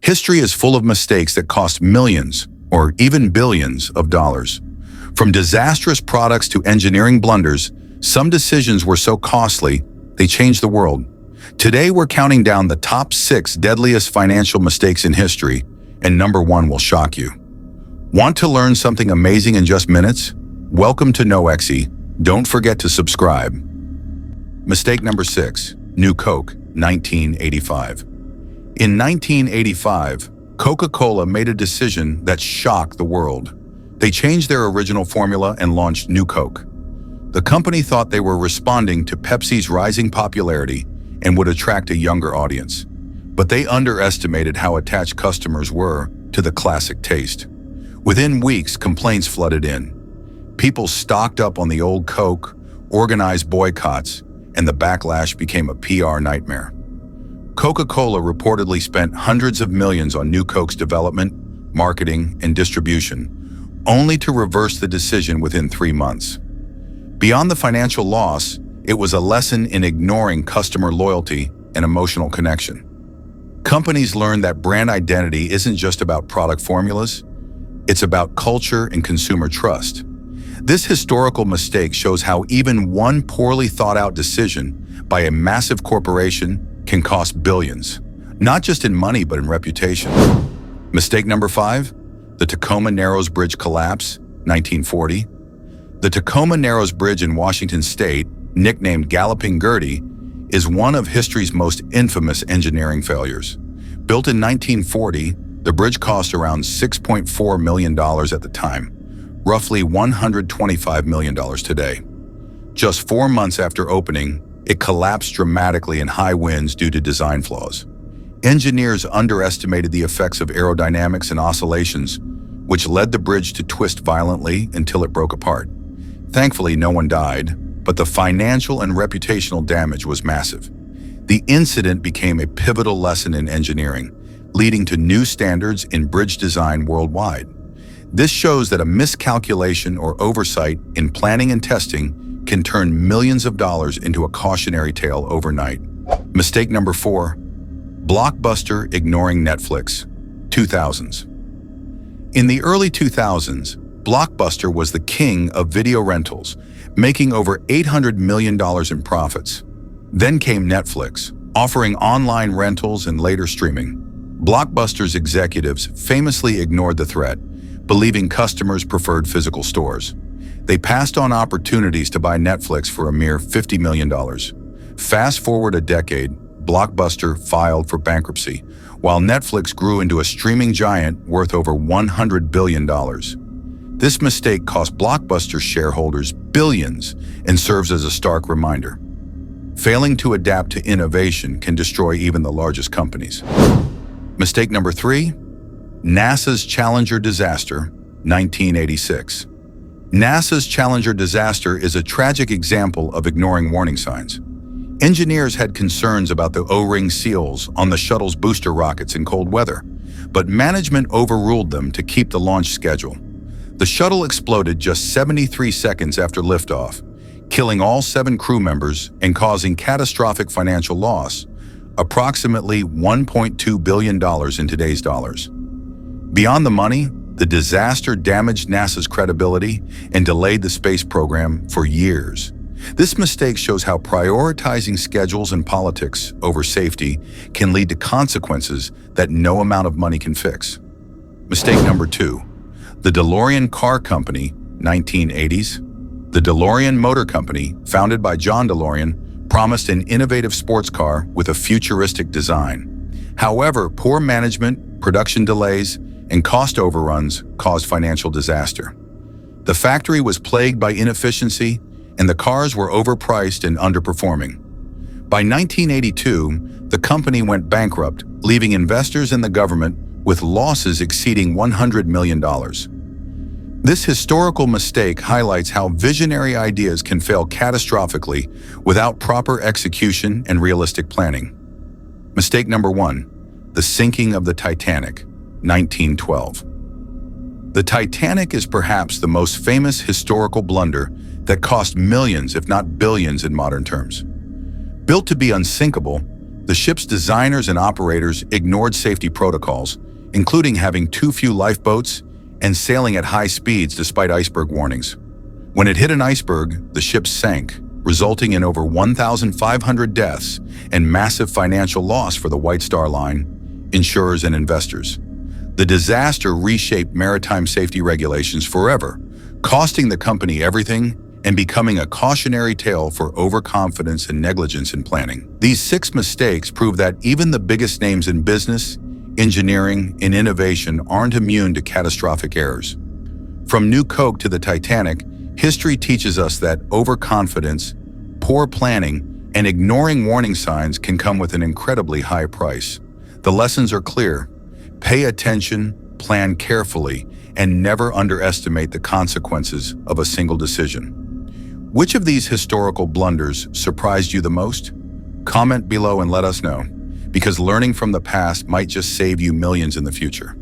History is full of mistakes that cost millions or even billions of dollars. From disastrous products to engineering blunders, some decisions were so costly, they changed the world. Today, we're counting down the top 6 deadliest financial mistakes in history, and number 1 will shock you. Want to learn something amazing in just minutes? Welcome to kNOWEXY. Don't forget to subscribe. Mistake number 6, New Coke, 1985. In 1985, Coca-Cola made a decision that shocked the world. They changed their original formula and launched New Coke. The company thought they were responding to Pepsi's rising popularity and would attract a younger audience. But they underestimated how attached customers were to the classic taste. Within weeks, complaints flooded in. People stocked up on the old Coke, organized boycotts, and the backlash became a PR nightmare. Coca-Cola reportedly spent hundreds of millions on New Coke's development, marketing, and distribution, only to reverse the decision within 3 months. Beyond the financial loss, it was a lesson in ignoring customer loyalty and emotional connection. Companies learned that brand identity isn't just about product formulas, it's about culture and consumer trust. This historical mistake shows how even one poorly thought-out decision by a massive corporation can cost billions, not just in money but in reputation. Mistake number 5, the Tacoma Narrows Bridge collapse, 1940. The Tacoma Narrows Bridge in Washington State, nicknamed Galloping Gertie, is one of history's most infamous engineering failures. Built in 1940, the bridge cost around $6.4 million at the time, roughly $125 million today. Just 4 months after opening, it collapsed dramatically in high winds due to design flaws. Engineers underestimated the effects of aerodynamics and oscillations, which led the bridge to twist violently until it broke apart. Thankfully, no one died, but the financial and reputational damage was massive. The incident became a pivotal lesson in engineering, leading to new standards in bridge design worldwide. This shows that a miscalculation or oversight in planning and testing can turn millions of dollars into a cautionary tale overnight. Mistake number 4, Blockbuster ignoring Netflix, 2000s. In the early 2000s, Blockbuster was the king of video rentals, making over $800 million in profits. Then came Netflix, offering online rentals and later streaming. Blockbuster's executives famously ignored the threat, believing customers preferred physical stores. They passed on opportunities to buy Netflix for a mere $50 million. Fast forward a decade, Blockbuster filed for bankruptcy, while Netflix grew into a streaming giant worth over $100 billion. This mistake cost Blockbuster shareholders billions and serves as a stark reminder. Failing to adapt to innovation can destroy even the largest companies. Mistake number 3, NASA's Challenger disaster, 1986. NASA's Challenger disaster is a tragic example of ignoring warning signs. Engineers had concerns about the O-ring seals on the shuttle's booster rockets in cold weather, but management overruled them to keep the launch schedule. The shuttle exploded just 73 seconds after liftoff, killing all 7 crew members and causing catastrophic financial loss, approximately $1.2 billion in today's dollars. Beyond the money, the disaster damaged NASA's credibility and delayed the space program for years. This mistake shows how prioritizing schedules and politics over safety can lead to consequences that no amount of money can fix. Mistake number 2, the DeLorean Car Company, 1980s. The DeLorean Motor Company, founded by John DeLorean, promised an innovative sports car with a futuristic design. However, poor management, production delays, and cost overruns caused financial disaster. The factory was plagued by inefficiency, and the cars were overpriced and underperforming. By 1982, the company went bankrupt, leaving investors and the government with losses exceeding $100 million. This historical mistake highlights how visionary ideas can fail catastrophically without proper execution and realistic planning. Mistake number 1, the sinking of the Titanic, 1912. The Titanic is perhaps the most famous historical blunder that cost millions, if not billions in modern terms. Built to be unsinkable, The ship's designers and operators ignored safety protocols, including having too few lifeboats and sailing at high speeds despite iceberg warnings. When it hit an iceberg, the ship sank, resulting in over 1,500 deaths and massive financial loss for the White Star Line, insurers, and investors. The disaster reshaped maritime safety regulations forever, costing the company everything and becoming a cautionary tale for overconfidence and negligence in planning. These 6 mistakes prove that even the biggest names in business, engineering, and innovation aren't immune to catastrophic errors. From New Coke to the Titanic, history teaches us that overconfidence, poor planning, and ignoring warning signs can come with an incredibly high price. The lessons are clear. Pay attention, plan carefully, and never underestimate the consequences of a single decision. Which of these historical blunders surprised you the most? Comment below and let us know, because learning from the past might just save you millions in the future.